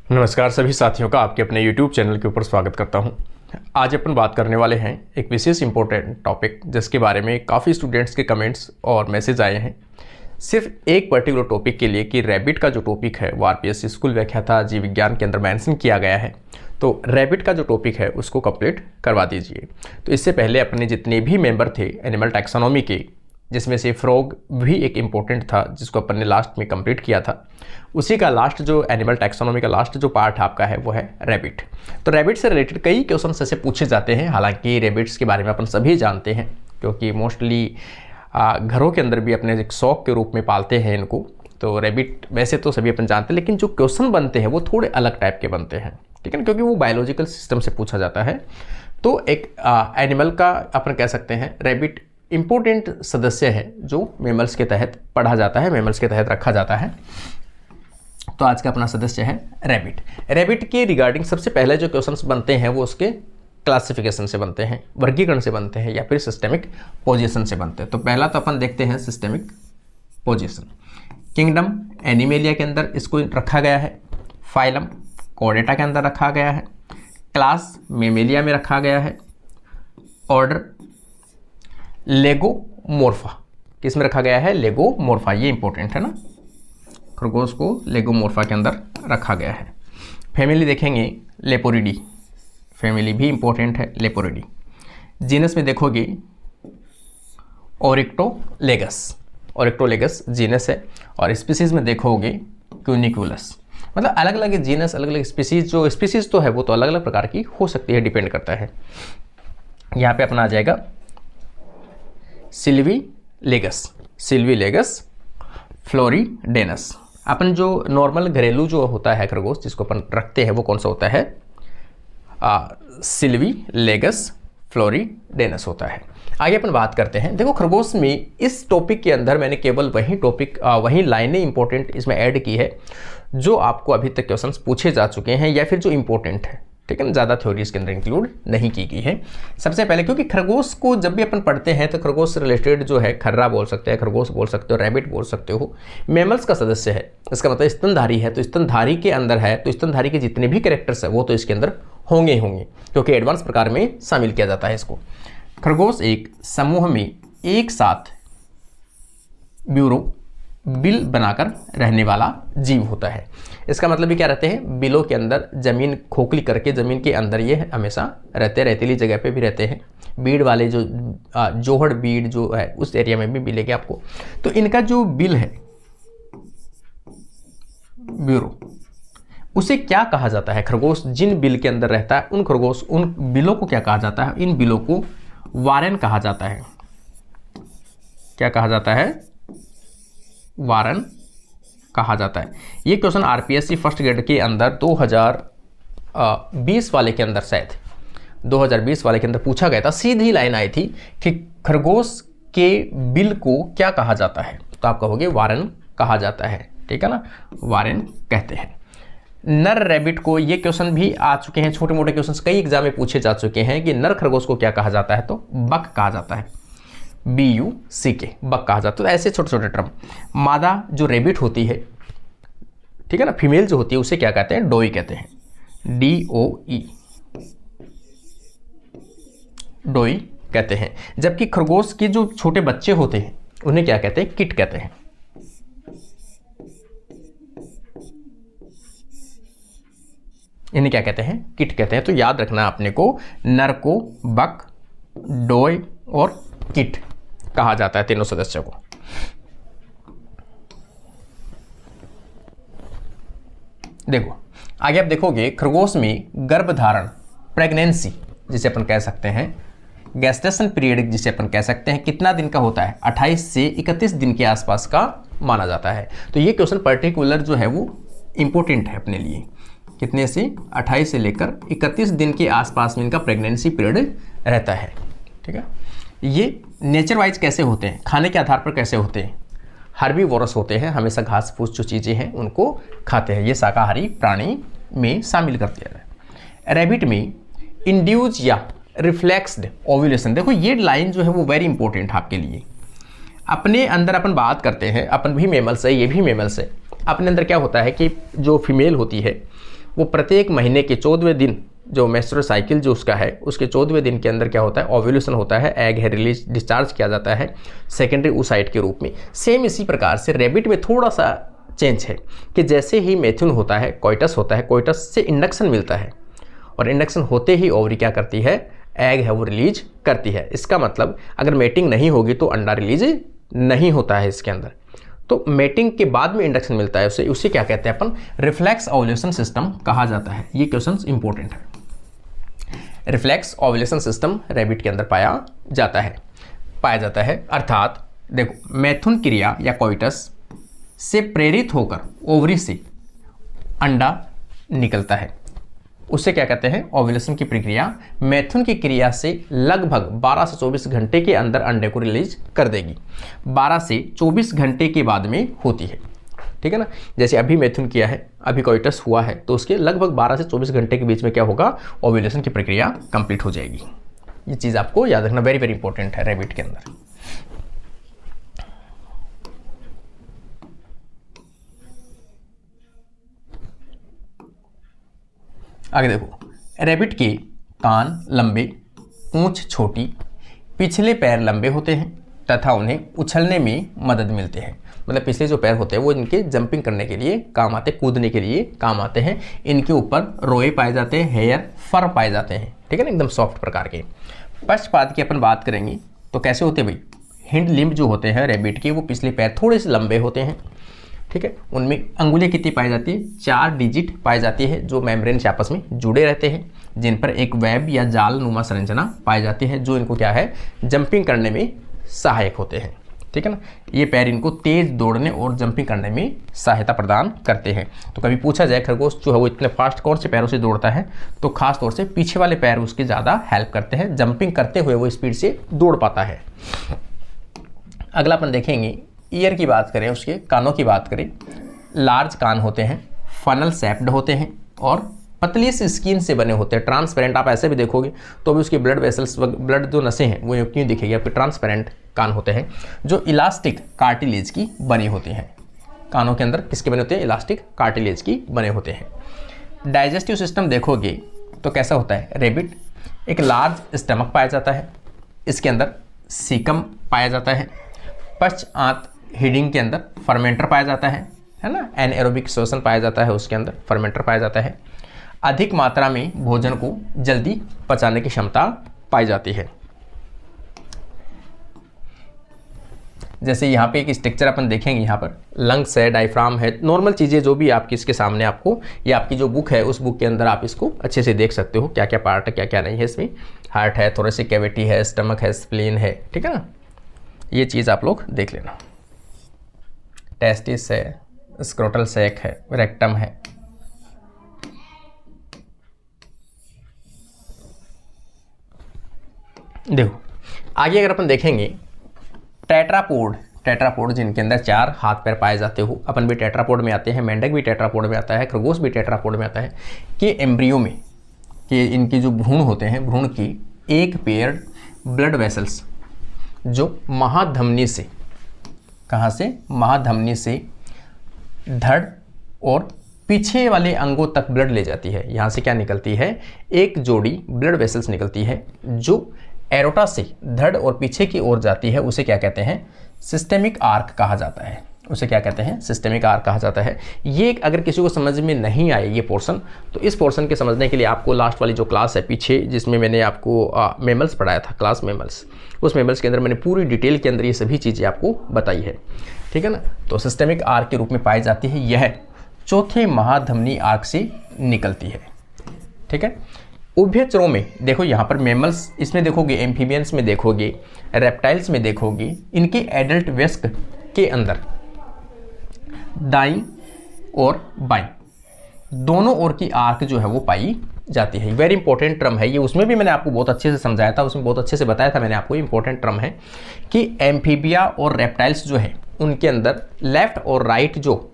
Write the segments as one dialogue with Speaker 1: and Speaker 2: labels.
Speaker 1: नमस्कार सभी साथियों का आपके अपने YouTube चैनल के ऊपर स्वागत करता हूं। आज अपन बात करने वाले हैं एक विशेष इंपॉर्टेंट टॉपिक जिसके बारे में काफ़ी स्टूडेंट्स के कमेंट्स और मैसेज आए हैं सिर्फ एक पर्टिकुलर टॉपिक के लिए कि रैबिट का जो टॉपिक है वो आरपीएससी स्कूल व्याख्याता जीव विज्ञान के अंदर मेंशन किया गया है। तो रैबिट का जो टॉपिक है उसको कंप्लीट करवा दीजिए। तो इससे पहले अपने जितने भी मेंबर थे एनिमल टैक्सोनॉमी के, जिसमें से फ्रॉग भी एक इम्पोर्टेंट था जिसको अपन ने लास्ट में कंप्लीट किया था, उसी का लास्ट जो एनिमल टैक्सोनॉमी का लास्ट जो पार्ट आपका है वो है रैबिट। तो रैबिट से रिलेटेड कई क्वेश्चन ऐसे पूछे जाते हैं। हालांकि रैबिट्स के बारे में अपन सभी जानते हैं क्योंकि मोस्टली घरों के अंदर भी अपने एक शौक के रूप में पालते हैं इनको। तो रैबिट वैसे तो सभी अपन जानते हैं, लेकिन जो क्वेश्चन बनते हैं वो थोड़े अलग टाइप के बनते हैं, ठीक है ना, क्योंकि वो बायोलॉजिकल सिस्टम से पूछा जाता है। तो एक एनिमल का अपन कह सकते हैं रैबिट इम्पोर्टेंट सदस्य है जो मेमल्स के तहत पढ़ा जाता है, मेमल्स के तहत रखा जाता है। तो आज का अपना सदस्य है रैबिट। रैबिट के रिगार्डिंग सबसे पहले जो क्वेश्चंस बनते हैं वो उसके क्लासिफिकेशन से बनते हैं, वर्गीकरण से बनते हैं या फिर सिस्टेमिक पोजीशन से बनते हैं। तो पहला तो अपन देखते हैं सिस्टेमिक पोजीशन। किंगडम एनिमेलिया के अंदर इसको रखा गया है, फाइलम कॉर्डेटा के अंदर रखा गया है, क्लास मेमेलिया में रखा गया है, ऑर्डर लेगोमोर्फा किस में रखा गया है, लेगोमोर्फा, ये इंपॉर्टेंट है ना, खरगोश को लेगोमोर्फा के अंदर रखा गया है। फैमिली देखेंगे लेपोरिडी, फैमिली भी इंपॉर्टेंट है लेपोरिडी। जीनस में देखोगे ओरिक्टोलेगस, ओरिक्टोलेगस जीनस है, और स्पीसीज में देखोगे क्यूनिकुलस। मतलब अलग अलग जीनस, अलग अलग स्पीसीज, जो स्पीसीज तो है वो तो अलग अलग प्रकार की हो सकती है, डिपेंड करता है। यहाँ पे अपना आ जाएगा सिल्वीलेगस, सिल्वीलेगस फ्लोरिडेनस। अपन जो नॉर्मल घरेलू जो होता है खरगोश जिसको अपन रखते हैं वो कौन सा होता है, सिल्वीलेगस फ्लोरिडेनस होता है। आगे अपन बात करते हैं। देखो खरगोश में इस टॉपिक के अंदर मैंने केवल वही टॉपिक वही लाइनें इंपॉर्टेंट इसमें ऐड की है जो आपको अभी तक क्वेश्चंस पूछे जा चुके हैं या फिर जो इंपॉर्टेंट है, ठीक है ना, ज़्यादा थ्योरी इसके अंदर इंक्लूड नहीं की गई है। सबसे पहले क्योंकि खरगोश को जब भी अपन पढ़ते हैं तो खरगोश से रिलेटेड जो है खर्रा बोल सकते हैं, खरगोश बोल सकते हो, रैबिट बोल सकते हो, मेमल्स का सदस्य है, इसका मतलब स्तनधारी है। तो स्तनधारी के अंदर है तो स्तनधारी के जितने भी कैरेक्टर्स है वो तो इसके अंदर होंगे होंगे क्योंकि एडवांस प्रकार में शामिल किया जाता है इसको। खरगोश एक समूह में एक साथ ब्यूरो बिल बनाकर रहने वाला जीव होता है। इसका मतलब भी क्या रहते हैं, बिलों के अंदर जमीन खोखली करके जमीन के अंदर ये हमेशा रहते, रेतीली जगह पे भी रहते हैं। बीड़ वाले जो जोहड़ बीड़ जो है उस एरिया में भी मिलेंगे आपको। तो इनका जो बिल है ब्यूरो, उसे क्या कहा जाता है, खरगोश जिन बिल के अंदर रहता है उन खरगोश उन बिलों को क्या कहा जाता है, इन बिलों को वारन कहा जाता है। क्या कहा जाता है, वारन कहा जाता है। ये क्वेश्चन आरपीएससी फर्स्ट ग्रेड के अंदर 2020 वाले के अंदर, शायद 2020 वाले के अंदर पूछा गया था। सीधी लाइन आई थी कि खरगोश के बिल को क्या कहा जाता है, तो आप कहोगे वारन कहा जाता है, ठीक है ना, वारन कहते हैं। नर रैबिट को, ये क्वेश्चन भी आ चुके हैं, छोटे मोटे क्वेश्चन कई एग्जाम में पूछे जा चुके हैं कि नर खरगोश को क्या कहा जाता है, तो बक कहा जाता है, BUCK, बक कहा जाता है। तो ऐसे छोटे छोटे टर्म। मादा जो रैबिट होती है, ठीक है ना, फीमेल जो होती है उसे क्या कहते हैं, डोई कहते हैं, DOE, डोई कहते हैं। जबकि खरगोश के जो छोटे बच्चे होते हैं उन्हें क्या कहते हैं, किट कहते हैं। इन्हें क्या कहते हैं, किट कहते हैं। तो याद रखना अपने को, नर को बक, डोय और किट कहा जाता है, तीनों सदस्यों को। देखो आगे आप देखोगे खरगोश में गर्भधारण, प्रेगनेंसी जिसे अपन कह सकते हैं, गेस्टेशन पीरियड जिसे अपन कह सकते हैं, कितना दिन का होता है, 28 से 31 दिन के आसपास का माना जाता है। तो ये क्वेश्चन पर्टिकुलर जो है वो इंपॉर्टेंट है अपने लिए। कितने से, 28 से लेकर 31 दिन के आसपास में इनका प्रेगनेंसी पीरियड रहता है, ठीक है। ये नेचर वाइज कैसे होते हैं, खाने के आधार पर कैसे होते हैं, हर्बीवोरस होते हैं, हमेशा घास फूस जो चीज़ें हैं उनको खाते हैं। ये शाकाहारी प्राणी में शामिल कर दिया है। रैबिट में इंड्यूज या रिफ्लेक्स्ड ओव्यूलेशन, देखो ये लाइन जो है वो वेरी इंपॉर्टेंट है आपके लिए। अपने अंदर अपन बात करते हैं, अपन भी मेमल्स है, ये भी मेमल्स है। अपने अंदर क्या होता है कि जो फीमेल होती है वो प्रत्येक महीने के 14वें दिन जो मेंस्ट्रुअल साइकिल जो उसका है उसके 14वें दिन के अंदर क्या होता है, ओव्यूलेशन होता है, एग है रिलीज डिस्चार्ज किया जाता है सेकेंडरी oocyte के रूप में। सेम इसी प्रकार से रैबिट में थोड़ा सा चेंज है कि जैसे ही मैथुन होता है, कोइटस होता है, कोइटस से इंडक्शन मिलता है और इंडक्शन होते ही ओवरी क्या करती है, एग है वो रिलीज करती है। इसका मतलब अगर मेटिंग नहीं होगी तो अंडा रिलीज नहीं होता है इसके अंदर। तो मेटिंग के बाद में इंडक्शन मिलता है, उसे क्या कहते हैं अपन, रिफ्लेक्स ओव्यूलेशन सिस्टम कहा जाता है। ये क्वेश्चन इंपॉर्टेंट है। रिफ्लेक्स ओव्यूलेशन सिस्टम रैबिट के अंदर पाया जाता है। अर्थात देखो, मैथुन क्रिया या कोइटस से प्रेरित होकर ओवरी से अंडा निकलता है, उसे क्या कहते हैं, ओव्यूलेशन की प्रक्रिया मैथुन की क्रिया से लगभग 12 से 24 घंटे के अंदर अंडे को रिलीज कर देगी। 12 से 24 घंटे के बाद में होती है, ठीक है ना। जैसे अभी मैथुन किया है, अभी कोइटस हुआ है, तो उसके लगभग 12 से 24 घंटे के बीच में क्या होगा, ओव्यूलेशन की प्रक्रिया कंप्लीट हो जाएगी। ये चीज़ आपको याद रखना, वेरी वेरी इंपॉर्टेंट है रैबिट के अंदर। आगे देखो, रैबिट के कान लंबे, पूंछ छोटी, पिछले पैर लंबे होते हैं तथा उन्हें उछलने में मदद मिलते हैं। मतलब पिछले जो पैर होते हैं वो इनके जंपिंग करने के लिए काम आते हैं, कूदने के लिए काम आते हैं। इनके ऊपर रोए पाए जाते हैं, हेयर फर पाए जाते हैं, ठीक है ना, एकदम सॉफ्ट प्रकार के। पक्षपात की अपन बात करेंगे तो कैसे होते हैं भाई, हिंड लिम्ब जो होते हैं रैबिट के, वो पिछले पैर थोड़े से लंबे होते हैं, ठीक है। उनमें अंगुलियाँ कितनी पाई जाती है, 4 डिजिट पाई जाती है, जो मेम्ब्रेन से आपस में जुड़े रहते हैं, जिन पर एक वेब या जाल नुमा संरचना पाई जाती है, जो इनको क्या है, जंपिंग करने में सहायक होते हैं, ठीक है ना। ये पैर इनको तेज दौड़ने और जंपिंग करने में सहायता प्रदान करते हैं। तो कभी पूछा जाए खरगोश जो है वो इतने फास्ट कौन से पैरों से दौड़ता है, तो खास तौर से पीछे वाले पैर उसके ज़्यादा हेल्प करते हैं, जंपिंग करते हुए वो स्पीड से दौड़ पाता है। अगला अपन देखेंगे, ईयर की बात करें, उसके कानों की बात करें, लार्ज कान होते हैं, फनल शेप्ड होते हैं और पतली सी स्किन से बने होते हैं, ट्रांसपेरेंट। आप ऐसे भी देखोगे तो भी उसकी ब्लड वेसल्स, ब्लड जो नसें हैं वो क्यों दिखेगी आपके, ट्रांसपेरेंट कान होते हैं, जो इलास्टिक कार्टिलेज की बनी होती हैं। कानों के अंदर किसके बने होते हैं, इलास्टिक कार्टिलेज की बने होते हैं। डाइजेस्टिव सिस्टम देखोगे तो कैसा होता है, रैबिट एक लार्ज स्टमक पाया जाता है, इसके अंदर सीकम पाया जाता है, पश्चात हिडिंग के अंदर फर्मेंटर पाया जाता है ना, एनएरोबिक श्वसन पाया जाता है, उसके अंदर फर्मेंटर पाया जाता है। अधिक मात्रा में भोजन को जल्दी पचाने की क्षमता पाई जाती है। जैसे यहाँ पे एक स्ट्रक्चर अपन देखेंगे, यहाँ पर लंग्स है, डायफ्राम है, नॉर्मल चीज़ें जो भी आपकी इसके सामने आपको, या आपकी जो बुक है उस बुक के अंदर आप इसको अच्छे से देख सकते हो, क्या क्या पार्ट है क्या क्या नहीं है इसमें। हार्ट है, थोरेसिक कैविटी है, स्टमक है, स्प्लीन है, ठीक है ना, ये चीज़ आप लोग देख लेना। टेस्टिस है, स्क्रोटल सैक है, रेक्टम है। देखो आगे अगर अपन देखेंगे, टेट्रापोड जिनके अंदर 4 हाथ पैर पाए जाते हो, अपन भी टेट्रापोड में आते हैं, मेंढक भी टेट्रापोड में आता है, खरगोश भी टेट्रापोड में आता है, कि एम्ब्रियो में कि इनके जो भ्रूण होते हैं, भ्रूण की एक पेयर ब्लड वेसल्स जो महाधमनी से, कहाँ से, महाधमनी से धड़ और पीछे वाले अंगों तक ब्लड ले जाती है। यहाँ से क्या निकलती है, एक जोड़ी ब्लड वेसल्स निकलती है जो एरोटा से धड़ और पीछे की ओर जाती है, उसे क्या कहते हैं, सिस्टेमिक आर्क कहा जाता है। उसे क्या कहते हैं, सिस्टेमिक आर्क कहा जाता है। ये अगर किसी को समझ में नहीं आए ये पोर्शन, तो इस पोर्शन के समझने के लिए आपको लास्ट वाली जो क्लास है पीछे, जिसमें मैंने आपको मेमल्स पढ़ाया था, क्लास मेमल्स, उस मेमल्स के अंदर मैंने पूरी डिटेल के अंदर ये सभी चीज़ें आपको बताई है, ठीक है ना। तो सिस्टेमिक आर्क के रूप में पाई जाती है, यह चौथे महाधमनी आर्क से निकलती है, ठीक है। उभयचरों में देखो, यहाँ पर मेमल्स, इसमें देखोगे, एम्फीबियंस में देखोगे, रेप्टाइल्स में देखोगे, इनके एडल्ट वयस्क के अंदर दाईं और बाईं दोनों ओर की आर्क जो है वो पाई जाती है। वेरी इंपॉर्टेंट टर्म है ये, उसमें भी मैंने आपको बहुत अच्छे से समझाया था, उसमें बहुत अच्छे से बताया था मैंने आपको। इंपॉर्टेंट टर्म है कि एम्फीबिया और रेप्टाइल्स जो है उनके अंदर लेफ्ट और राइट जो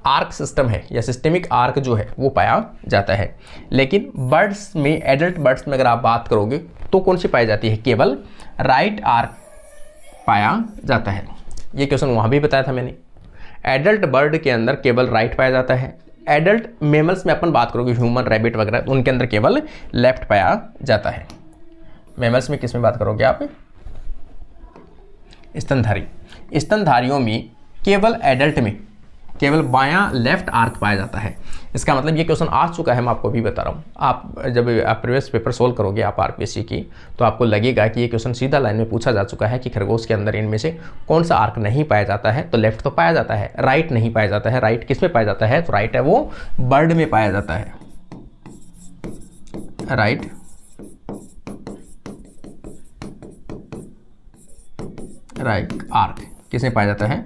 Speaker 1: आर्क सिस्टम है या सिस्टेमिक आर्क जो है वो पाया जाता है। लेकिन बर्ड्स में, एडल्ट बर्ड्स में अगर आप बात करोगे तो कौन सी पाई जाती है, केवल राइट आर्क पाया जाता है। ये क्वेश्चन वहाँ भी बताया था मैंने। एडल्ट बर्ड के अंदर केवल राइट पाया जाता है, एडल्ट मेमल्स में अपन बात करोगे, ह्यूमन, रैबिट वगैरह, तो उनके अंदर केवल लेफ्ट पाया जाता है। मेमल्स में किस में बात करोगे आप? स्तनधारी। स्तनधारियों में केवल एडल्ट में केवल बायां लेफ्ट आर्क पाया जाता है। इसका मतलब ये क्वेश्चन आ चुका है, मैं आपको भी बता रहा हूँ। आप जब आप प्रीवियस पेपर सोल्व करोगे आप आरपीएससी की, तो आपको लगेगा कि ये क्वेश्चन सीधा लाइन में पूछा जा चुका है कि खरगोश के अंदर इनमें से कौन सा आर्क नहीं पाया जाता है। तो लेफ्ट तो पाया जाता है, राइट नहीं पाया जाता है। राइट किस में पाया जाता है? तो राइट है वो बर्ड में पाया जाता है। राइट आर्क किस में पाया जाता है?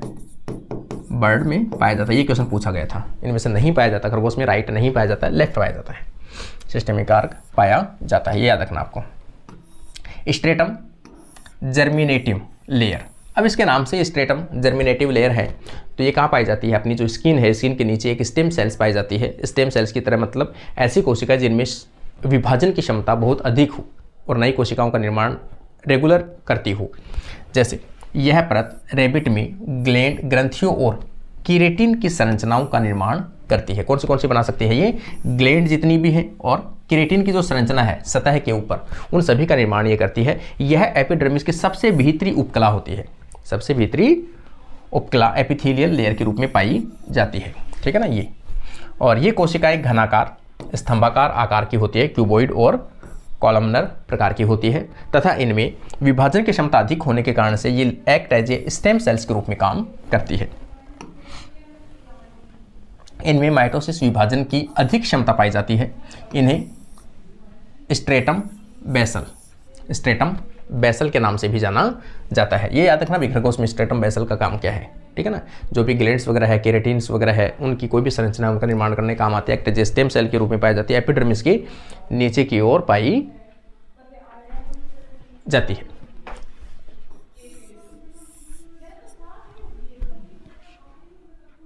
Speaker 1: बर्ड में पाया जाता है। ये क्वेश्चन पूछा गया था। इनमें से नहीं पाया जाता, खरगोश में राइट नहीं पाया जाता है, लेफ्ट पाया जाता है। सिस्टेमिक आर्क पाया जाता है, ये याद रखना आपको। Stratum germinative layer. अब इसके नाम से स्ट्रेटम जर्मिनेटिव लेयर है, तो ये कहाँ पाई जाती है? अपनी जो स्किन है, स्किन के नीचे एक स्टेम सेल्स पाई जाती है। स्टेम सेल्स की तरह मतलब ऐसी कोशिका जिनमें विभाजन की क्षमता बहुत अधिक हो और नई कोशिकाओं का निर्माण रेगुलर करती हो। जैसे यह परत रैबिट में ग्लैंड, ग्रंथियों और कीरेटिन की संरचनाओं का निर्माण करती है। कौन सी बना सकती है? ये ग्लैंड जितनी भी है और कीरेटिन की जो संरचना है सतह के ऊपर, उन सभी का निर्माण ये करती है। यह एपिडर्मिस की सबसे भीतरी उपकला होती है। सबसे भीतरी उपकला एपिथेलियल लेयर के रूप में पाई जाती है। ठीक है ना ये। और ये कोशिकाएं घनाकार, स्तंभाकार आकार की होती है, क्यूबॉइड और कॉलमनर प्रकार की होती है तथा इनमें विभाजन की क्षमता अधिक होने के कारण से ये act as a stem cells के रूप में काम करती है। इनमें माइटोसिस विभाजन की अधिक क्षमता पाई जाती है। इन्हें स्ट्रेटम बेसल के नाम से भी जाना जाता है। ये याद रखना भी, खरगोश में स्ट्रेटम बेसल का काम क्या है। ठीक है ना। जो भी ग्लैंड्स वगैरह है, केराटिन्स वगैरह है, उनकी कोई भी संरचना उनका निर्माण करने काम आती है। एक्ट स्टेम सेल के रूप में पाई जाती है। एपिडर्मिस की नीचे की ओर पाई जाती है।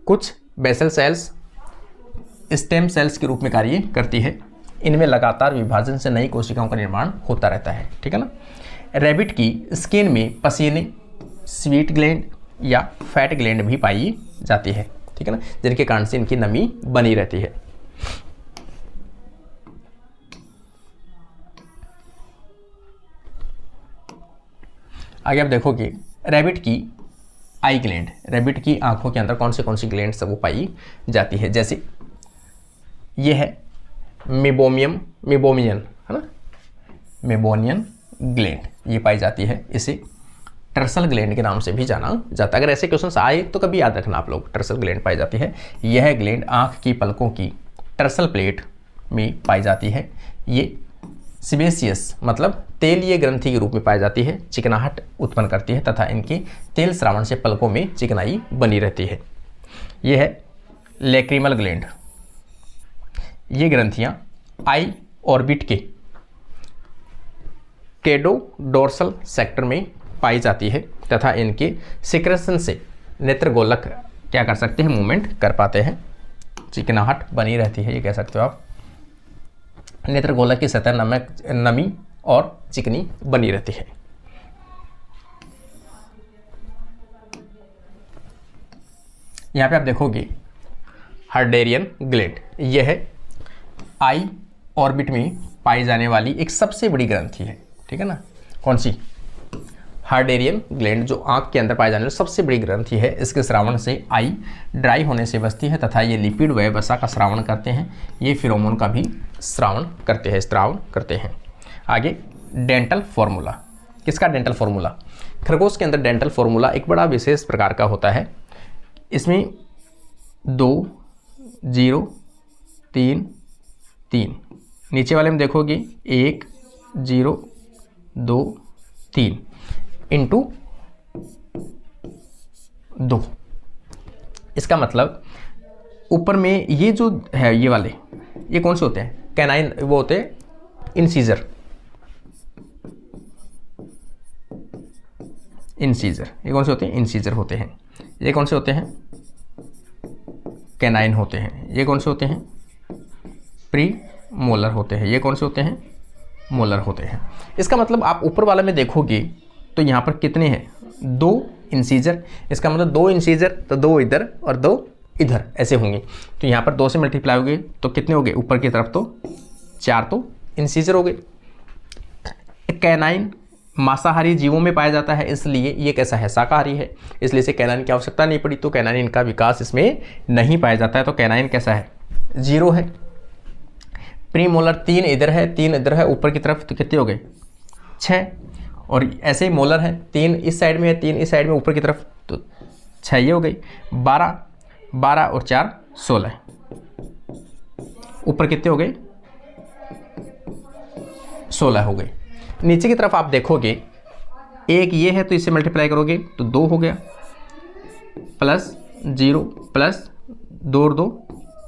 Speaker 1: कुछ बेसल सेल्स स्टेम सेल्स के रूप में कार्य करती है। इनमें लगातार विभाजन से नई कोशिकाओं का निर्माण होता रहता है। ठीक है ना। रैबिट की स्किन में पसीने, स्वीट ग्लैंड या फैट ग्लैंड भी पाई जाती है। ठीक है ना, जिनके कारण से इनकी नमी बनी रहती है। आगे आप देखोगे रैबिट की आई ग्लैंड। रैबिट की आंखों के अंदर कौन सी ग्लैंड सब वो पाई जाती है। जैसे ये है मेबोनियन है ना, मेबोनियन ग्लैंड, ये पाई जाती है। इसे टर्सल ग्लैंड के नाम से भी जाना जाता है। अगर ऐसे क्वेश्चंस आए तो कभी याद रखना आप लोग, टर्सल ग्लैंड पाई जाती है। यह ग्लैंड आंख की पलकों की टर्सल प्लेट में पाई जाती है। ये सिबेसियस मतलब तेलीय ग्रंथि के रूप में पाई जाती है। चिकनाहट उत्पन्न करती है तथा इनके तेल श्रावण से पलकों में चिकनाई बनी रहती है। यह है लैक्रिमल ग्लैंड। ये ग्रंथियां आई ऑर्बिट के कैडोडोर्सल सेक्टर में पाई जाती है तथा इनके सिक्रेशन से नेत्रगोलक क्या कर सकते हैं? मूवमेंट कर पाते हैं। चिकनाहट बनी रहती है, ये कह सकते हो आप। नेत्रगोलक की सतह नमी और चिकनी बनी रहती है। यहां पे आप देखोगे हर्डेरियन ग्लैंड। यह है आई ऑर्बिट में पाई जाने वाली एक सबसे बड़ी ग्रंथि है। ठीक है ना। कौन सी? हार्डेरियन ग्लैंड, जो आंख के अंदर पाई जाने वाली सबसे बड़ी ग्रंथि है। इसके श्रावण से आई ड्राई होने से बचती है तथा ये लिपिड व वसा का श्रावण करते हैं। ये फिरोमोन का भी स्रावण करते हैं। आगे डेंटल फॉर्मूला। किसका डेंटल फॉर्मूला? खरगोश के अंदर डेंटल फॉर्मूला एक बड़ा विशेष प्रकार का होता है। इसमें 2 0 3 3, नीचे वाले में देखोगे 1 0 2 3 इंटू 2। इसका मतलब ऊपर में ये जो है ये वाले, ये कौन से होते हैं? कैनाइन, वो होते हैं इंसीजर। ये कौन से होते हैं? इंसीजर होते हैं। ये कौन से होते हैं? कैनाइन होते हैं। ये कौन से होते हैं? प्री मोलर होते हैं। ये कौन से होते हैं? मोलर होते हैं। इसका मतलब आप ऊपर वाले में देखोगे तो यहाँ पर कितने हैं? 2 इंसीजर। इसका मतलब 2 इंसीजर तो 2 इधर और 2 इधर ऐसे होंगे। तो यहाँ पर 2 से मल्टीप्लाई हो गए तो कितने हो गए, ऊपर की तरफ तो 4 तो इंसीजर हो गए। कैनाइन मांसाहारी जीवों में पाया जाता है, इसलिए ये कैसा है, शाकाहारी है, इसलिए इसे कैनाइन की आवश्यकता नहीं पड़ी। तो कैनाइन का विकास इसमें नहीं पाया जाता है, तो कैनाइन कैसा है, 0 है। प्रीमोलर 3 इधर है, 3 इधर है ऊपर की तरफ, तो कितने हो गए 6। और ऐसे ही मोलर है, 3 इस साइड में है, 3 इस साइड में ऊपर की तरफ, तो 6 ये हो गई। 12 और 4 16, ऊपर कितने हो गए 16 हो गए। नीचे की तरफ आप देखोगे, एक ये है तो इससे मल्टीप्लाई करोगे तो 2 हो गया, प्लस 0 प्लस 2 और 2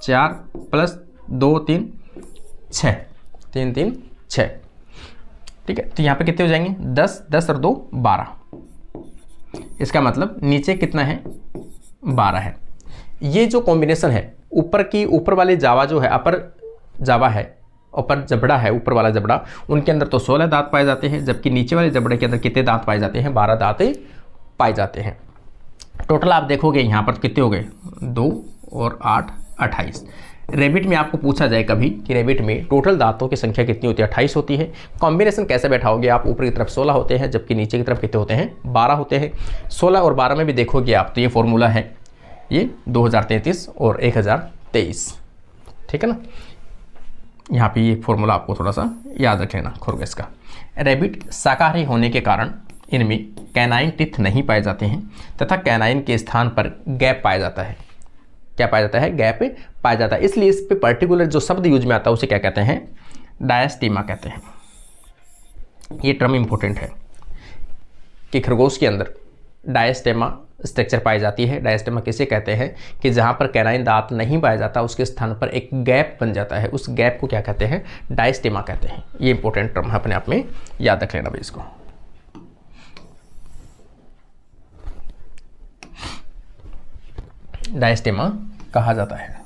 Speaker 1: 4 प्लस 2 3 6, 3 3 6, ठीक है। तो यहाँ पे कितने हो जाएंगे 10 10 और 2 12। इसका मतलब नीचे कितना है 12 है। ये जो कॉम्बिनेशन है, ऊपर वाले जावा जो है, अपर जावा है, ऊपर जबड़ा है, ऊपर वाला जबड़ा, उनके अंदर तो 16 दांत पाए जाते हैं, जबकि नीचे वाले जबड़े के अंदर कितने दांत पाए जाते हैं, 12 दांत पाए जाते हैं। टोटल आप देखोगे यहाँ पर कितने हो गए 2 और 8 28। रेबिट में आपको पूछा जाए कभी कि रेबिट में टोटल दांतों की संख्या कितनी होती है, 28 होती है। कॉम्बिनेशन कैसे बैठाओगे आप, ऊपर की तरफ 16 होते हैं, जबकि नीचे की तरफ कितने होते हैं 12 होते हैं। 16 और 12 में भी देखोगे आप तो ये फॉर्मूला है, ये 2033 और 1023, ठीक है ना। यहाँ पे ये फॉर्मूला आपको थोड़ा सा याद रख लेना खरगोश का। रेबिट शाकाहारी होने के कारण इनमें कैनाइन टीथ नहीं पाए जाते हैं तथा कैनाइन के स्थान पर गैप पाया जाता है। क्या पाया जाता है, गैप पाया जाता है। इसलिए इस पे पर्टिकुलर जो शब्द यूज में आता है उसे क्या कहते हैं, डायस्टीमा कहते हैं। ये टर्म इंपॉर्टेंट है कि खरगोश के अंदर डायस्टेमा स्ट्रक्चर पाई जाती है। डायस्टेमा किसे कहते हैं कि जहाँ पर कैनाइन दांत नहीं पाया जाता उसके स्थान पर एक गैप बन जाता है, उस गैप को क्या कहते हैं, डायस्टेमा कहते हैं। ये इंपॉर्टेंट टर्म है, अपने आप में याद रख लेना भाई इसको। डायस्टेमा कहा जाता है।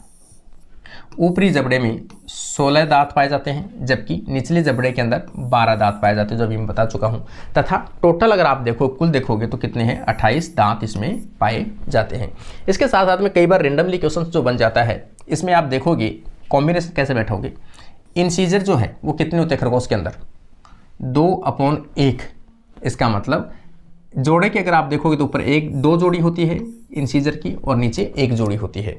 Speaker 1: ऊपरी जबड़े में 16 दांत पाए जाते हैं, जबकि निचले जबड़े के अंदर 12 दांत पाए जाते हैं, जो अभी मैं बता चुका हूं। तथा टोटल अगर आप देखो कुल देखोगे तो कितने हैं 28 दांत इसमें पाए जाते हैं। इसके साथ साथ में कई बार रेंडमली क्वेश्चन जो बन जाता है, इसमें आप देखोगे कॉम्बिनेशन कैसे बैठोगे। इंसीजर जो है वो कितने होते हैं खरगोश के अंदर, 2/1। इसका मतलब जोड़े की अगर आप देखोगे तो ऊपर 2 जोड़ी होती है इंसीजर की और नीचे 1 जोड़ी होती है,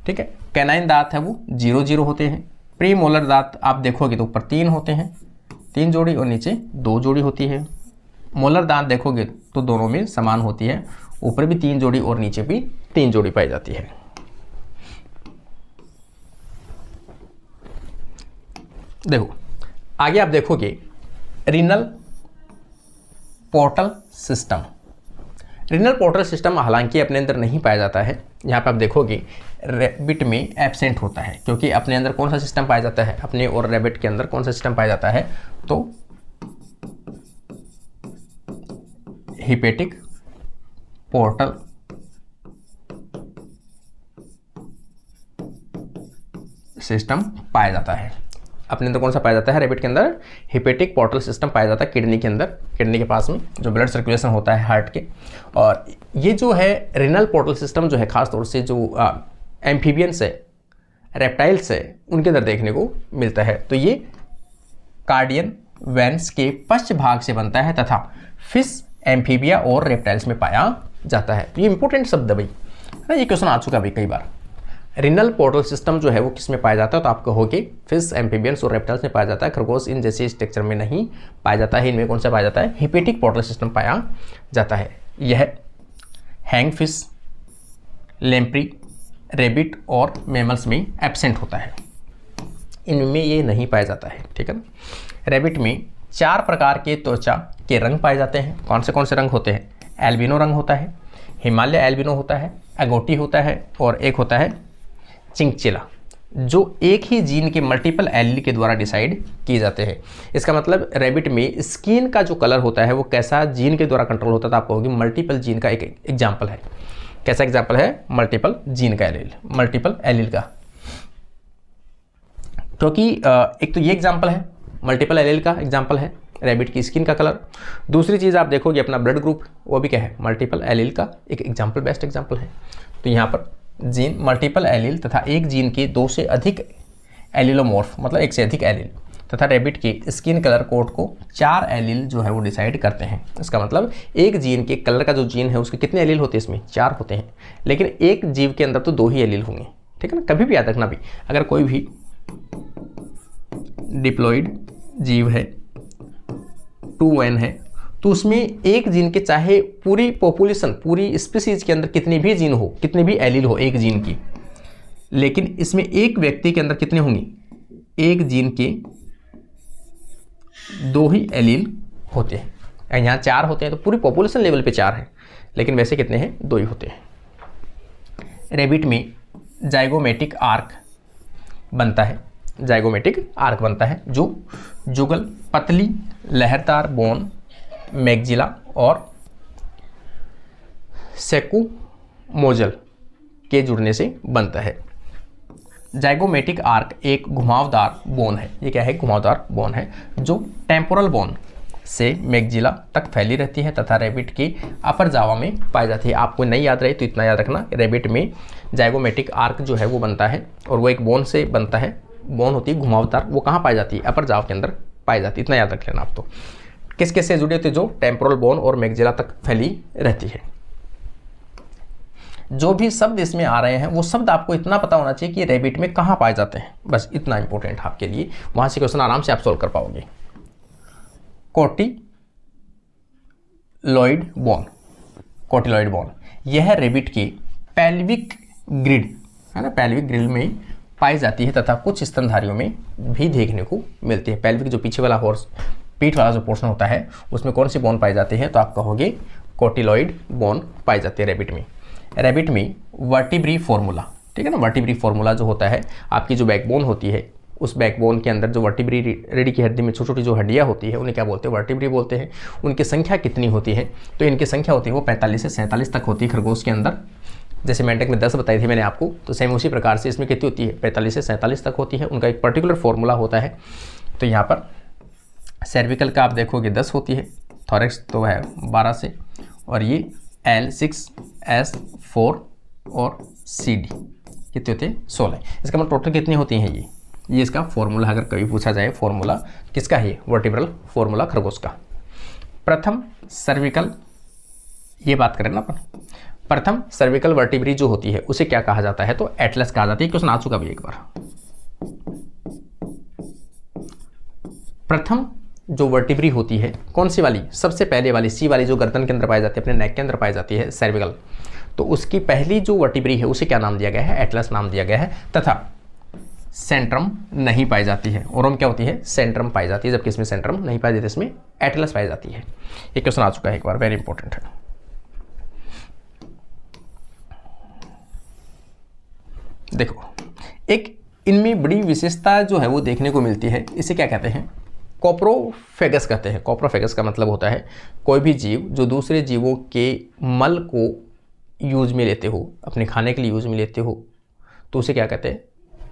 Speaker 1: ठीक है। कैनाइन दांत है वो 0 0 होते हैं। प्री मोलर दांत आप देखोगे तो ऊपर 3 होते हैं, 3 जोड़ी, और नीचे 2 जोड़ी होती है। मोलर दांत देखोगे तो दोनों में समान होती है, ऊपर भी 3 जोड़ी और नीचे भी 3 जोड़ी पाई जाती है। देखो आगे आप देखोगे renal portal system. Renal portal system हालांकि अपने अंदर नहीं पाया जाता है, यहाँ पे आप देखोगे रैबिट में एब्सेंट होता है, क्योंकि अपने अंदर कौन सा सिस्टम पाया जाता है, अपने और रैबिट के अंदर कौन सा सिस्टम पाया जाता है, तो हिपेटिक पोर्टल सिस्टम पाया जाता है। अपने अंदर कौन सा पाया जाता है, रैबिट के अंदर हिपेटिक पोर्टल सिस्टम पाया जाता है, किडनी के अंदर, किडनी के पास में जो ब्लड सर्कुलेशन होता है हार्ट के। और ये जो है रीनल पोर्टल सिस्टम जो है खास तौर से जो एम्फीबियंस है, रेप्टाइल्स है, उनके अंदर देखने को मिलता है। तो ये कार्डियन वेंस के पश्च भाग से बनता है तथा फिश, एम्फीबिया और रेप्टाइल्स में पाया जाता है। तो ये इंपॉर्टेंट शब्द है भाई, है ना, ये क्वेश्चन आ चुका भाई कई बार। रीनल पोर्टल सिस्टम जो है वो किस में पाया जाता है, तो आप कहोगे फिश, एम्फीबियंस और रेप्टाइल्स में पाया जाता है। खरगोश इन जैसे स्ट्रक्चर में नहीं पाया जाता है। इनमें कौन सा पाया जाता है, हिपेटिक पोर्टल सिस्टम पाया जाता है। यह हैंग फिश, लेम्प्री, रेबिट और मैमल्स में एब्सेंट होता है, इनमें ये नहीं पाया जाता है, ठीक है ना। रेबिट में 4 प्रकार के त्वचा के रंग पाए जाते हैं। कौन से रंग होते हैं, एल्बिनो रंग होता है, हिमालय एल्बिनो होता है, एगोटी होता है और एक होता है चिंकचिला, जो एक ही जीन के मल्टीपल एलील के द्वारा डिसाइड किए जाते हैं। इसका मतलब रेबिट में स्किन का जो कलर होता है वो कैसा जीन के द्वारा कंट्रोल होता है, तो आप कहोगे मल्टीपल जीन का एक एग्जाम्पल है। कैसा एग्जाम्पल है, मल्टीपल जीन का एलील, मल्टीपल एलील का। क्योंकि एक तो ये एग्जाम्पल है, मल्टीपल एलील का एग्जाम्पल है रैबिट की स्किन का कलर। दूसरी चीज़ आप देखोगे अपना ब्लड ग्रुप, वो भी क्या है, मल्टीपल एलील का एक एग्जाम्पल, बेस्ट एग्जाम्पल है। तो यहाँ पर जीन मल्टीपल एलील तथा एक जीन के 2 से अधिक एलिलोमॉर्फ मतलब एक से अधिक एलील तथा रैबिट के स्किन कलर कोड को 4 एलील जो है वो डिसाइड करते हैं। इसका मतलब एक जीन के कलर का जो जीन है उसके कितने एलील होते हैं, इसमें 4 होते हैं, लेकिन एक जीव के अंदर तो 2 ही एलील होंगे। ठीक है ना, कभी भी याद रखना भी, अगर कोई भी डिप्लॉइड जीव है 2n है तो उसमें एक जीन के चाहे पूरी पॉपुलेशन पूरी स्पीसीज के अंदर कितने भी जीन हो, कितने भी एलील हो एक जीन की, लेकिन इसमें एक व्यक्ति के अंदर कितने होंगे, एक जीन के 2 ही एलील होते हैं। यहाँ 4 होते हैं तो पूरी पॉपुलेशन लेवल पे 4 हैं, लेकिन वैसे कितने हैं, 2 ही होते हैं। रैबिट में जाइगोमेटिक आर्क बनता है, जाइगोमेटिक आर्क बनता है जो जुगल पतली लहरदार बोन मैग्जिला और सेकुमोजल के जुड़ने से बनता है। जाइगोमेटिक आर्क एक घुमावदार बोन है। ये क्या है, घुमावदार बोन है जो टेम्पोरल बोन से मैग्जिला तक फैली रहती है तथा रैबिट के अपर जावा में पाई जाती है। आपको नहीं याद रहे तो इतना याद रखना, रैबिट में जाइगोमेटिक आर्क जो है वो बनता है और वो एक बोन से बनता है। बोन होती है घुमावदार, वो कहाँ पाई जाती है, अपर जावा के अंदर पाई जाती है, इतना याद रख लेना आप। तो किस किस से जुड़े होते, जो टेम्पोरल बोन और मैग्जिला तक फैली रहती है। जो भी शब्द इसमें आ रहे हैं वो शब्द आपको इतना पता होना चाहिए कि रैबिट में कहाँ पाए जाते हैं, बस इतना इंपॉर्टेंट आपके लिए, वहां से क्वेश्चन आराम से आप सोल्व कर पाओगे। कोटिलॉइड बोन, कोटिलॉइड बोन यह रैबिट के पेल्विक ग्रिड है ना, पेल्विक ग्रिड में पाई जाती है तथा कुछ स्तनधारियों में भी देखने को मिलती है। पेल्विक जो पीछे वाला हॉर्स पीठ वाला जो पोर्शन होता है उसमें कौन सी बोन पाई जाती है, तो आप कहोगे कोटिलॉइड बोन पाई जाती है रैबिट में। रैबिट में वर्टिब्री फॉर्मूला, ठीक है ना, वर्टिब्री फॉर्मूला जो होता है, आपकी जो बैकबोन होती है उस बैकबोन के अंदर जो वर्टिब्री रीढ़ की हड्डी में छोटी छोटी जो हड्डियाँ होती है उन्हें क्या बोलते हैं, वर्टिब्री बोलते हैं। उनकी संख्या कितनी होती है, तो इनकी संख्या होती है वो 45 से 47 तक होती है खरगोश के अंदर। जैसे मेंढक में 10 बताई थी मैंने आपको, तो सेम उसी प्रकार से इसमें कितनी होती है, 45 से 47 तक होती है। उनका एक पर्टिकुलर फॉर्मूला होता है। तो यहाँ पर सर्विकल का आप देखोगे 10 होती है, थॉरेक्स तो है 12 से, और ये L6 S4 और CD कितने होते हैं, 16। इसका मतलब टोटल कितनी होती हैं ये इसका फॉर्मूला अगर कभी पूछा जाए, फॉर्मूला किसका है, वर्टिब्रल फॉर्मूला खरगोश का। प्रथम सर्विकल, ये बात करें ना अपन, प्रथम सर्विकल वर्टिब्री जो होती है उसे क्या कहा जाता है, तो एटलस कहा जाता है। क्वेश्चन आ चुका भी एक बार। प्रथम जो वर्टिब्री होती है कौन सी वाली, सबसे पहले वाली सी वाली जो गर्दन के अंदर पाई जाती है, अपने नेक के अंदर पाई जाती है सर्विकल, तो उसकी पहली जो वर्टिब्री है उसे क्या नाम दिया गया है, एटलस नाम दिया गया है। तथा सेंट्रम नहीं पाई जाती है, और क्या होती है, सेंट्रम पाई जाती है, जबकि इसमें सेंट्रम नहीं पाई जाती, इसमें एटलस पाई जाती है। एक क्वेश्चन आ चुका है एक बार, वेरी इंपॉर्टेंट है। देखो एक इनमें बड़ी विशेषता जो है वो देखने को मिलती है, इसे क्या कहते हैं, कोप्रोफेगस कहते हैं। कोप्रोफेगस का मतलब होता है कोई भी जीव जो दूसरे जीवों के मल को यूज में लेते हो, अपने खाने के लिए यूज में लेते हो, तो उसे क्या कहते हैं,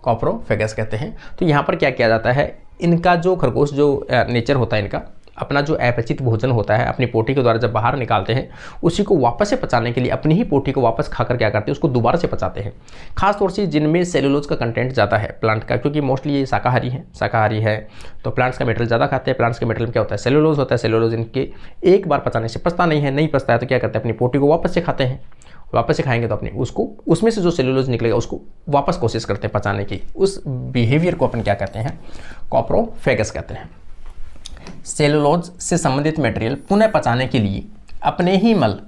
Speaker 1: कोप्रोफेगस कहते हैं। तो यहाँ पर क्या किया जाता है, इनका जो खरगोश जो नेचर होता है, इनका अपना जो अपचित भोजन होता है अपनी पोटी के द्वारा जब बाहर निकालते हैं, उसी को वापस से पचाने के लिए अपनी ही पोटी को वापस खाकर क्या करते हैं, उसको दोबारा से पचाते हैं। खासतौर से जिनमें सेलुलोज का कंटेंट ज़्यादा है प्लांट का, क्योंकि मोस्टली ये शाकाहारी है तो प्लांट्स का मेटेरियल ज़्यादा खाते हैं। प्लांट्स के मेटेरियल में क्या होता है, सेलुलोज होता है। सेलुलोज इनके एक बार पचाने से पचता नहीं पचता है, तो क्या करते हैं, अपनी पोटी को वापस से खाते हैं। वापस से खाएंगे तो अपनी उसको उसमें से जो सेलुलोज निकलेगा उसको वापस कोशिश करते हैं पचाने की। उस बिहेवियर को अपन क्या कहते हैं, कोप्रोफेगस कहते हैं। सेलुलोज से संबंधित मटेरियल पुनः पचाने के लिए अपने ही मल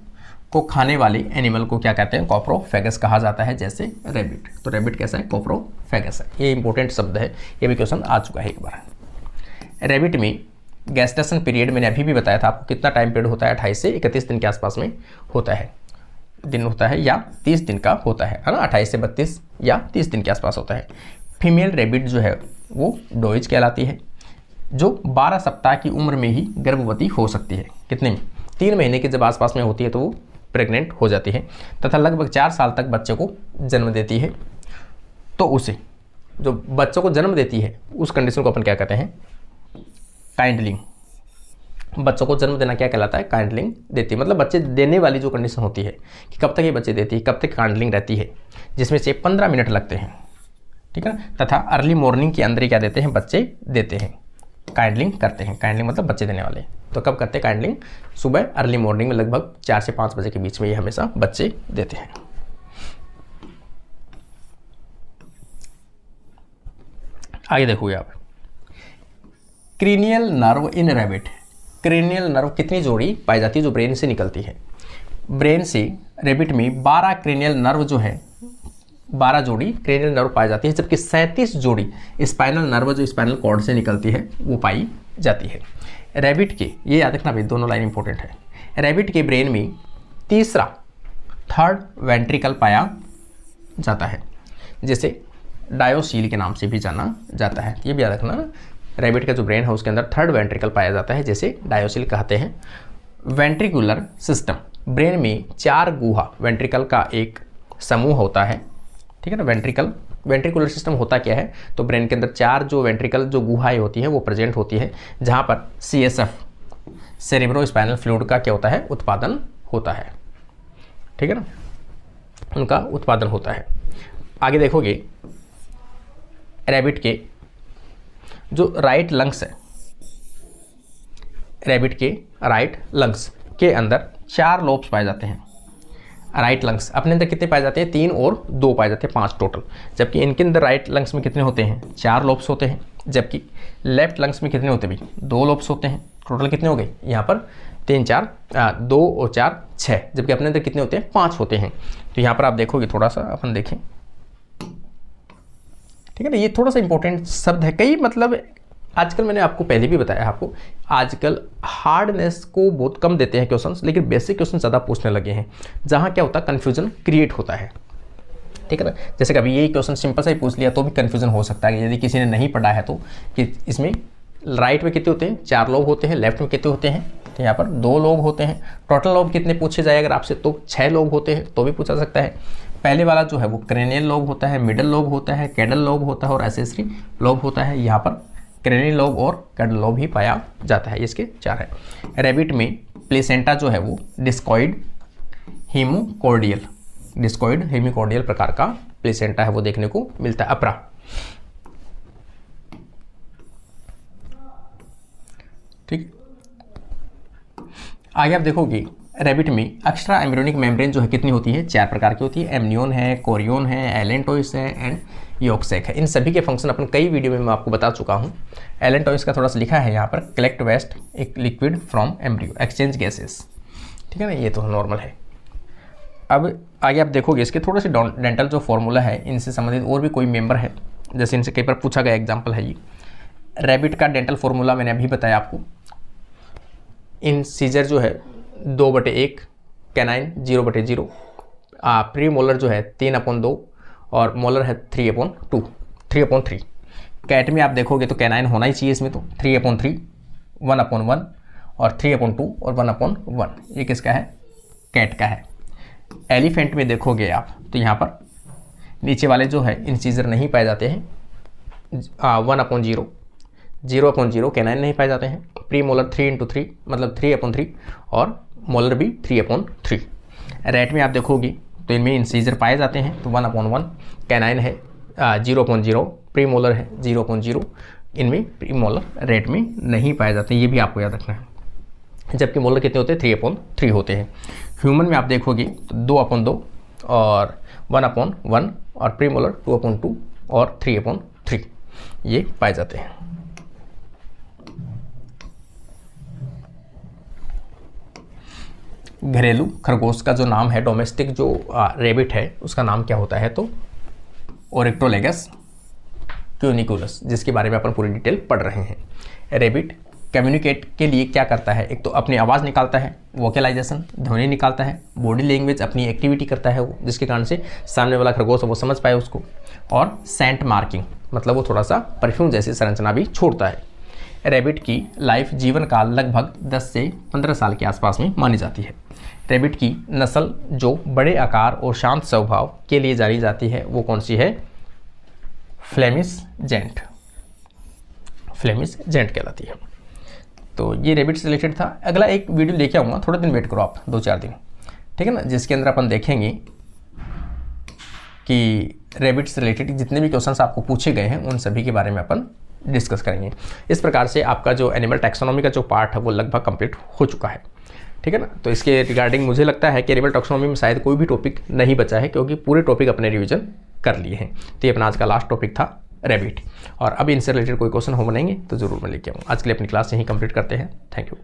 Speaker 1: को खाने वाले एनिमल को क्या कहते हैं, कोप्रोफेगस कहा जाता है, जैसे रैबिट। तो रैबिट कैसा है, कोप्रोफेगस है। ये इंपॉर्टेंट शब्द है, ये भी क्वेश्चन आ चुका है एक बार। रैबिट में गैस्टेशन पीरियड मैंने अभी भी बताया था आपको, कितना टाइम पीरियड होता है, 28 से 31 दिन के आसपास में होता है, दिन होता है, या 30 दिन का होता है ना, 28 से 32 या 30 दिन के आसपास होता है। फीमेल रैबिट जो है वो डोइज कहलाती है, जो 12 सप्ताह की उम्र में ही गर्भवती हो सकती है। कितने में, 3 महीने के जब आसपास में होती है तो वो प्रेग्नेंट हो जाती है तथा लगभग 4 साल तक बच्चे को जन्म देती है। तो उसे जो बच्चों को जन्म देती है उस कंडीशन को अपन क्या कहते हैं, काइंडलिंग बच्चों को जन्म देना क्या कहलाता है? कांडलिंग देती है। मतलब बच्चे देने वाली जो कंडीशन होती है कि कब तक ये बच्चे देती है, कब तक कांडलिंग रहती है, जिसमें से 15 मिनट लगते हैं, ठीक है ना। तथा अर्ली मॉर्निंग के अंदर ही क्या देते हैं? बच्चे देते हैं, कांडलिंग करते हैं। कांडलिंग मतलब बच्चे देने वाले। तो कब करते हैं कांडलिंग? सुबह अर्ली मॉर्निंग में लगभग 4 से 5 बजे के बीच में ये हमेशा बच्चे देते हैं। आगे देखोगे आप, क्रीनियल नर्व इन रैबिट। क्रेनियल नर्व कितनी जोड़ी पाई जाती है जो ब्रेन से निकलती है? ब्रेन से रैबिट में 12 क्रेनियल नर्व जो है, 12 जोड़ी क्रेनियल नर्व पाई जाती है, जबकि 37 जोड़ी स्पाइनल नर्व जो स्पाइनल कॉर्ड से निकलती है वो पाई जाती है। रैबिट के, ये याद रखना भाई, दोनों लाइन इंपॉर्टेंट है। रैबिट के ब्रेन में तीसरा, थर्ड वेंट्रिकल पाया जाता है, जिसे डायोसील के नाम से भी जाना जाता है। ये भी याद रखना, रैबिट का जो ब्रेन है उसके अंदर थर्ड वेंट्रिकल पाया जाता है, जैसे डायोसील कहते हैं। वेंट्रिकुलर सिस्टम, ब्रेन में 4 गुहा वेंट्रिकल का एक समूह होता है, ठीक है ना। वेंट्रिकुलर सिस्टम होता क्या है? तो ब्रेन के अंदर 4 जो वेंट्रिकल जो गुहाएं होती हैं वो प्रेजेंट होती है, जहाँ पर CSF सेरेब्रो स्पाइनल फ्लूइड का क्या होता है? उत्पादन होता है, ठीक है ना, उनका उत्पादन होता है। आगे देखोगे, रैबिट के जो राइट लंग्स है, रैबिट के राइट लंग्स के अंदर 4 लोब्स पाए जाते हैं। राइट लंग्स अपने अंदर कितने पाए जाते हैं? 3 और 2 पाए जाते हैं, 5 टोटल। जबकि इनके अंदर राइट लंग्स में कितने होते हैं? 4 लोब्स होते हैं। जबकि लेफ्ट लंग्स में कितने होते हैं भाई? 2 लोब्स होते हैं। टोटल कितने हो गए यहाँ पर? 3 4 2 और 4 6। जबकि अपने अंदर कितने होते हैं? 5 होते हैं। तो यहाँ पर आप देखोगे, थोड़ा सा अपन देखें, ठीक है ना। ये थोड़ा सा इंपॉर्टेंट शब्द है। कई मतलब आजकल मैंने आपको पहले भी बताया आपको, आजकल हार्डनेस को बहुत कम देते हैं क्वेश्चंस, लेकिन बेसिक क्वेश्चन ज़्यादा पूछने लगे हैं, जहाँ क्या होता है? कन्फ्यूजन क्रिएट होता है, ठीक है ना। जैसे कभी यही क्वेश्चन सिंपल सा ही पूछ लिया तो भी कन्फ्यूजन हो सकता है, यदि किसी ने नहीं पढ़ा है तो, कि इसमें राइट में कितने होते हैं? 4 लोब होते हैं। लेफ्ट में कितने होते हैं? तो यहाँ पर 2 लोब होते हैं। टोटल लोब कितने पूछे जाए अगर आपसे, तो 6 लोब होते हैं, तो भी पूछा सकता है। पहले वाला जो है वो क्रेनियल लोब होता है, मिडल लोब होता है, कैडल लोब होता है और एसेसरी लोब होता है। यहाँ पर क्रेनियल लोब और कैडल लोब ही पाया जाता है, इसके 4 है। रैबिट में प्लेसेंटा जो है वो डिस्कॉइड हेमिकॉर्डियल प्रकार का प्लेसेंटा है, वो देखने को मिलता है। अपरा, ठीक। आगे आप देखोगे, रैबिट में एक्स्ट्रा एम्ब्रियोनिक मेम्ब्रेन जो है कितनी होती है? 4 प्रकार की होती है। एमनियोन है, कोरियोन है, एलेंटोइस है एंड योक्सेक है। इन सभी के फंक्शन अपन कई वीडियो में मैं आपको बता चुका हूँ। एलेंटोइस का थोड़ा सा लिखा है यहाँ पर, कलेक्ट वेस्ट एक liquid from embryo, exchange gases, ठीक है ना। ये तो नॉर्मल है। अब आगे आप देखोगे, इसके थोड़े से डेंटल जो फॉर्मूला है, इनसे संबंधित और भी कोई मेंबर है, जैसे इनसे कई बार पूछा गया एग्जाम्पल है ये। रैबिट का डेंटल फॉर्मूला मैंने अभी बताया आपको। इन सीजर जो है 2/1, कैनाइन 0/0, प्री मोलर जो है 3/2 और मोलर है 3/3। कैट में आप देखोगे तो कैनाइन होना ही चाहिए इसमें, तो 3/3, 1/1 और 3/2 और 1/1। ये किसका है? कैट का है। एलिफेंट में देखोगे आप तो यहाँ पर नीचे वाले जो है इंसीजर नहीं पाए जाते हैं। 1/0, 0/0 कैनाइन नहीं पाए जाते हैं। प्री मोलर 3/3 मतलब 3/3 और मोलर भी 3/3। रैट में आप देखोगे तो इनमें इंसीजर पाए जाते हैं, तो 1/1 कैनाइन है, 0/0 प्री मोलर है, 0/0 इनमें प्री मोलर रैट में नहीं पाए जाते, ये भी आपको याद रखना है। जबकि मोलर कितने होते हैं? 3/3 होते हैं। ह्यूमन में आप देखोगे तो 2/2 और 1/1 और प्री मोलर 2/2 और 3/3 ये पाए जाते हैं। घरेलू खरगोश का जो नाम है, डोमेस्टिक जो रैबिट है उसका नाम क्या होता है? तो ओरिक्टोलेगस क्यूनिकुलस, जिसके बारे में अपन पूरी डिटेल पढ़ रहे हैं। रैबिट कम्युनिकेट के लिए क्या करता है? एक तो अपनी आवाज़ निकालता है, वोकलाइजेशन, ध्वनि निकालता है। बॉडी लैंग्वेज अपनी एक्टिविटी करता है वो, जिसके कारण से सामने वाला खरगोश वो समझ पाए उसको। और सेंट मार्किंग, मतलब वो थोड़ा सा परफ्यूम जैसी संरचना भी छोड़ता है। रैबिट की लाइफ जीवन काल लगभग 10 से 15 साल के आसपास में मानी जाती है। रैबिट की नस्ल जो बड़े आकार और शांत स्वभाव के लिए जानी जाती है वो कौन सी है? फ्लेमिश जेंट कहलाती है। तो ये रैबिट से रिलेटेड था। अगला एक वीडियो लेके आऊँगा, थोड़ा दिन वेट करो आप, 2-4 दिन, ठीक है ना, जिसके अंदर अपन देखेंगे कि रैबिट से रिलेटेड जितने भी क्वेश्चंस आपको पूछे गए हैं उन सभी के बारे में अपन डिस्कस करेंगे। इस प्रकार से आपका जो एनिमल टैक्सोनॉमी का जो पार्ट है वो लगभग कंप्लीट हो चुका है, ठीक है ना। तो इसके रिगार्डिंग मुझे लगता है कि एनिमल टैक्सोनॉमी में शायद कोई भी टॉपिक नहीं बचा है, क्योंकि पूरे टॉपिक अपने रिवीजन कर लिए हैं। तो ये अपना आज का लास्ट टॉपिक था रैबिट, और अब इनसे रिलेटेड कोई क्वेश्चन हो बनेंगे तो ज़रूर मैं लेके आऊँ। आज के लिए अपनी क्लास यहीं कंप्लीट करते हैं। Thank you.